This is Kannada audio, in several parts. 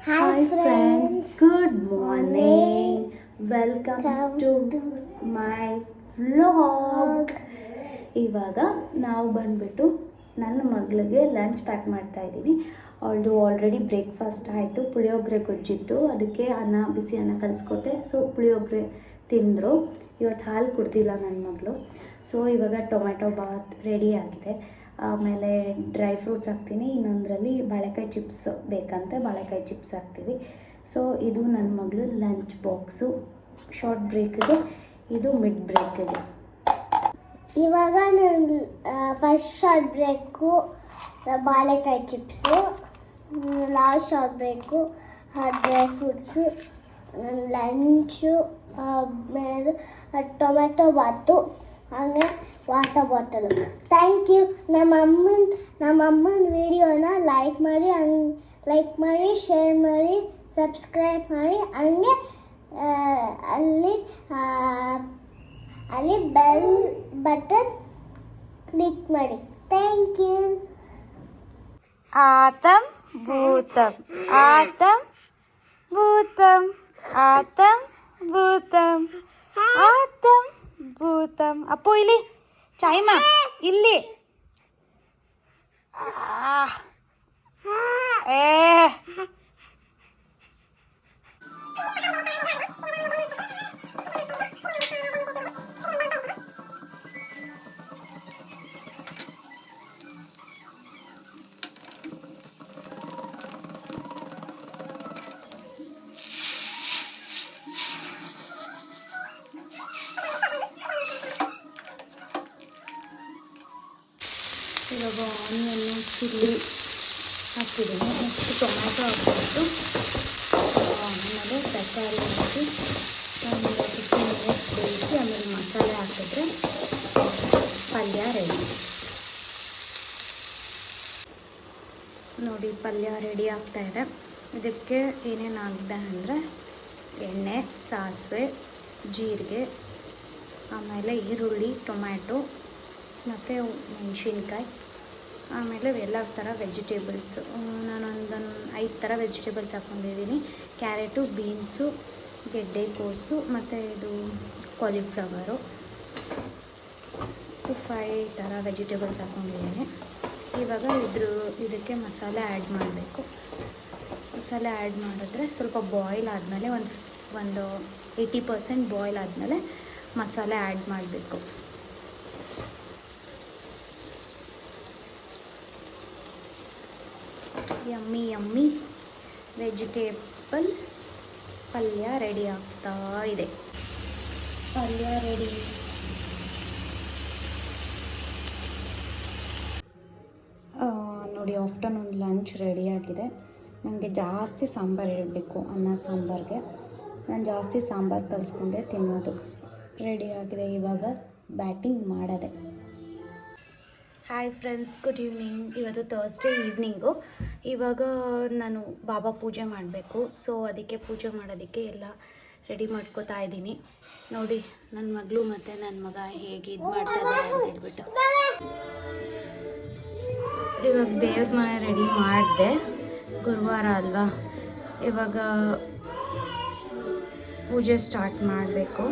Hi friends, good morning. Welcome to my vlog. ಇವಾಗ ನಾವು ಬಂದ್ಬಿಟ್ಟು ನನ್ನ ಮಗಳಿಗೆ ಲಂಚ್ ಪ್ಯಾಕ್ ಮಾಡ್ತಾ ಇದ್ದೀನಿ. ಅವಳದು ಆಲ್ರೆಡಿ ಬ್ರೇಕ್ಫಾಸ್ಟ್ ಆಯಿತು. ಪುಳಿಯೋಗರೆ ಗೊಜ್ಜಿತ್ತು, ಅದಕ್ಕೆ ಬಿಸಿ ಅನ್ನ ಕಲಿಸ್ಕೊಟ್ಟೆ. ಸೊ ಪುಳಿಯೋಗರೆ ತಿಂದರು. ಇವತ್ತು ಹಾಲು ಕುಡ್ದಿಲ್ಲ ನನ್ನ ಮಗಳು. ಸೊ ಇವಾಗ ಟೊಮೆಟೊ ಬಾತ್ ರೆಡಿ ಆಗಿದೆ. ಆಮೇಲೆ ಡ್ರೈ ಫ್ರೂಟ್ಸ್ ಹಾಕ್ತೀನಿ. ಇನ್ನೊಂದರಲ್ಲಿ ಬಾಳೆಕಾಯಿ ಚಿಪ್ಸ್ ಬೇಕಂತೆ, ಬಾಳೆಕಾಯಿ ಚಿಪ್ಸ್ ಹಾಕ್ತೀವಿ. ಸೊ ಇದು ನನ್ನ ಮಗಳು ಲಂಚ್ ಬಾಕ್ಸು. ಶಾರ್ಟ್ ಬ್ರೇಕಿಗೆ, ಇದು ಮಿಡ್ ಬ್ರೇಕಿಗೆ. ಇವಾಗ ನಾನು ಫಸ್ಟ್ ಶಾರ್ಟ್ ಬ್ರೇಕು ಬಾಳೆಕಾಯಿ chips, last short break dry fruits, lunch, ಆಮೇಲೆ ಟೊಮೆಟೊ ಬಾತು, ಹಾಗೆ ವಾಟರ್ ಬಾಟಲು. Thank you. ನಮ್ಮ ಅಮ್ಮನ ವಿಡಿಯೋನ ಲೈಕ್ ಮಾಡಿ ಶೇರ್ ಮಾಡಿ ಸಬ್ಸ್ಕ್ರೈಬ್ ಮಾಡಿ, ಹಂಗೆ ಅಲ್ಲಿ ಬೆಲ್ ಬಟನ್ ಕ್ಲಿಕ್ ಮಾಡಿ. Thank you. ಆತಂ ಭೂತಂ ಆತಂ ಭೂತಂ ಆತಂ ಭೂತಂ ಆತಂ ಭೂತಂ. ಅಪ್ಪು ಇಲ್ಲಿ ಚಾಯ್ಮಾ ಇಲ್ಲಿ. ಏ ಇವಾಗ ಆನಿಯನ್ನು ಚಿಲ್ಲಿ ಹಾಕಿದ್ದೀನಿ. ನೆಕ್ಸ್ಟ್ ಟೊಮ್ಯಾಟೊ ಹಾಕ್ಬಿಟ್ಟು ಆಮೇಲೆ ತರಕಾರಿ ಹಾಕಿ ಒಂದು 15 ಮಿನಿಟ್ಸ್ ಬೇಯಿಸಿ ಆಮೇಲೆ ಮಸಾಲೆ ಹಾಕಿದ್ರೆ ಪಲ್ಯ ರೆಡಿ. ನೋಡಿ ಪಲ್ಯ ರೆಡಿ ಆಗ್ತಾಯಿದೆ. ಇದಕ್ಕೆ ಏನೇನು ಆಗಿದೆ ಅಂದರೆ ಎಣ್ಣೆ, ಸಾಸಿವೆ, ಜೀರಿಗೆ, ಆಮೇಲೆ ಈರುಳ್ಳಿ, ಟೊಮ್ಯಾಟೊ ಮತ್ತು ಮೆಣಸಿನ್ಕಾಯಿ, ಆಮೇಲೆ ಎಲ್ಲ ಥರ ವೆಜಿಟೇಬಲ್ಸ್. ನಾನೊಂದು 5 ಥರ ವೆಜಿಟೇಬಲ್ಸ್ ಹಾಕ್ಕೊಂಡಿದ್ದೀನಿ. ಕ್ಯಾರೆಟು, ಬೀನ್ಸು, ಗೆಡ್ಡೆಕೋಸು ಮತ್ತು ಇದು ಕಾಲಿಫ್ಲವರು. 5 ಥರ ವೆಜಿಟೇಬಲ್ಸ್ ಹಾಕ್ಕೊಂಡಿದ್ದೀನಿ. ಇವಾಗ ಇದಕ್ಕೆ ಮಸಾಲೆ ಆ್ಯಡ್ ಮಾಡಬೇಕು. ಮಸಾಲೆ ಆ್ಯಡ್ ಮಾಡಿದ್ರೆ ಸ್ವಲ್ಪ ಬಾಯ್ಲ್ ಆದಮೇಲೆ ಒಂದು 80% ಬಾಯ್ಲ್ ಆದಮೇಲೆ ಮಸಾಲೆ ಆ್ಯಡ್ ಮಾಡಬೇಕು. ಯಮ್ಮಿ ವೆಜಿಟೇಬಲ್ ಪಲ್ಯ ರೆಡಿ ಆಗ್ತಾ ಇದೆ. ಪಲ್ಯ ರೆಡಿ. ನೋಡಿ ಆಫ್ಟರ್ನೂನ್ ಲಂಚ್ ರೆಡಿಯಾಗಿದೆ. ನನಗೆ ಜಾಸ್ತಿ ಸಾಂಬಾರು ಇರಬೇಕು, ಅನ್ನ ಸಾಂಬಾರಿಗೆ. ನಾನು ಜಾಸ್ತಿ ಸಾಂಬಾರು ಕಲಿಸ್ಕೊಂಡೆ ತಿನ್ನೋದು. ರೆಡಿಯಾಗಿದೆ. ಇವಾಗ ಬ್ಯಾಟಿಂಗ್ ಮಾಡೋದೆ. Hi friends, good evening. ಇವತ್ತು ಥರ್ಸ್ಡೇ ಈವ್ನಿಂಗು. ಇವಾಗ ನಾನು ಬಾಬಾ ಪೂಜೆ ಮಾಡಬೇಕು. ಸೊ ಅದಕ್ಕೆ ಪೂಜೆ ಮಾಡೋದಕ್ಕೆ ಎಲ್ಲ ರೆಡಿ ಮಾಡ್ಕೋತಾ ಇದ್ದೀನಿ. ನೋಡಿ ನನ್ನ ಮಗಳು ಮತ್ತು ನನ್ನ ಮಗ ಹೇಗೆ ಇದು ಮಾಡ್ತಾ ಇದ್ದಾರೆ ಅಂತ ಹೇಳ್ಬಿಟ್ಟು. ಇವಾಗ ದೇವ್ರ ಮನೆ ರೆಡಿ ಮಾಡಿದೆ. ಗುರುವಾರ ಅಲ್ವಾ, ಇವಾಗ ಪೂಜೆ ಸ್ಟಾರ್ಟ್ ಮಾಡಬೇಕು.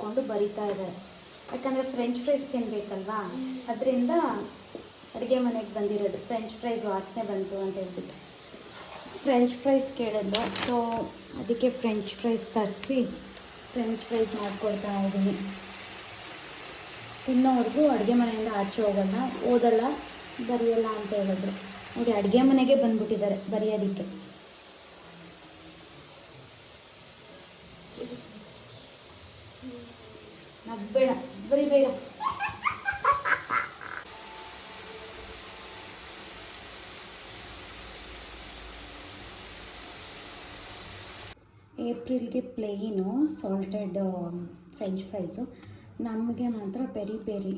ಕೂತ್ಕೊಂಡು ಬರಿತಾ ಇದ್ದಾರೆ. ಯಾಕಂದರೆ ಫ್ರೆಂಚ್ ಫ್ರೈಸ್ ತಿನ್ನಬೇಕಲ್ವಾ, ಅದರಿಂದ ಅಡುಗೆ ಮನೆಗೆ ಬಂದಿರೋದು. ಫ್ರೆಂಚ್ ಫ್ರೈಸ್ ವಾಸನೆ ಬಂತು ಅಂತ ಹೇಳ್ಬಿಟ್ಟು ಫ್ರೆಂಚ್ ಫ್ರೈಸ್ ಕೇಳಿದ್ರು. ಸೊ ಅದಕ್ಕೆ ಫ್ರೆಂಚ್ ಫ್ರೈಸ್ ತರಿಸಿ ಫ್ರೆಂಚ್ ಫ್ರೈಸ್ ಮಾಡ್ಕೊಳ್ತಾ ಇದ್ದೀನಿ. ಇನ್ನೋವರೆಗೂ ಅಡುಗೆ ಮನೆಯಿಂದ ಆಚೆ ಹೋಗಲ್ಲ, ಓದಲ್ಲ, ಬರೆಯಲ್ಲ ಅಂತ ಹೇಳಿದ್ರು. ನೋಡಿ ಅಡುಗೆ ಮನೆಗೆ ಬಂದ್ಬಿಟ್ಟಿದ್ದಾರೆ ಬರೆಯೋದಕ್ಕೆ. ನಗ್ಬೇಡ, ಬರೀ ಬೇಗ. ಏಪ್ರಿಲ್ಗೆ ಪ್ಲೇನು ಸಾಲ್ಟೆಡ್ ಫ್ರೆಂಚ್ ಫ್ರೈಸು, ನಮಗೆ ಮಾತ್ರ ಪೆರಿ ಪೆರಿ.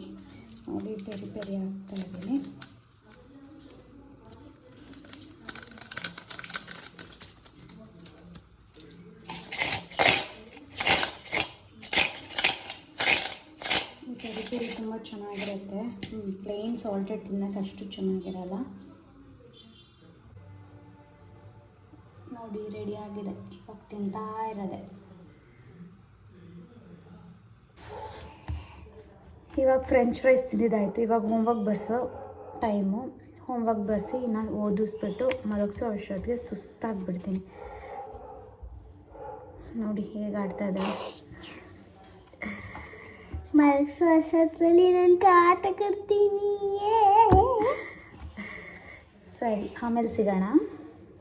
ನೋಡಿ ಪೆರಿ ಪೆರಿ ಹಾಕ್ತಾ ಇದ್ದೀನಿ. ಪೆರಿ ಪೆರಿ ತುಂಬ ಚೆನ್ನಾಗಿರುತ್ತೆ. ಪ್ಲೇನ್ ಸಾಲ್ಟೆಡ್ ತಿನ್ನೋಕೆ ಅಷ್ಟು ಚೆನ್ನಾಗಿರಲ್ಲ. ನೋಡಿ ರೆಡಿ ಆಗಿದೆ, ಇವಾಗ ತಿಂತಾ ಇರೋದೆ. ಇವಾಗ ಫ್ರೆಂಚ್ ಫ್ರೈಸ್ ತಿಂದಿದ್ದಾಯಿತು. ಇವಾಗ ಹೋಮ್ವರ್ಕ್ ಬರ್ಸೋ ಟೈಮು. ಹೋಮ್ವರ್ಕ್ ಬರ್ಸಿ ಇನ್ನು ಓದಿಸ್ಬಿಟ್ಟು ಮಲಗಿಸೋ ಅಷ್ಟೊತ್ತಿಗೆ ಸುಸ್ತಾಗಿಬಿಡ್ತೀನಿ. ನೋಡಿ ಹೇಗೆ ಆಡ್ತಾ ಇದ್ದಾರೆ. ಮಲಗಿಸೋ ಅಷ್ಟೊತ್ತಲ್ಲಿ ನಾನು ಆಟ ಕಟ್ತೀನಿ. ಸರಿ, ಆಮೇಲೆ ಸಿಗೋಣ.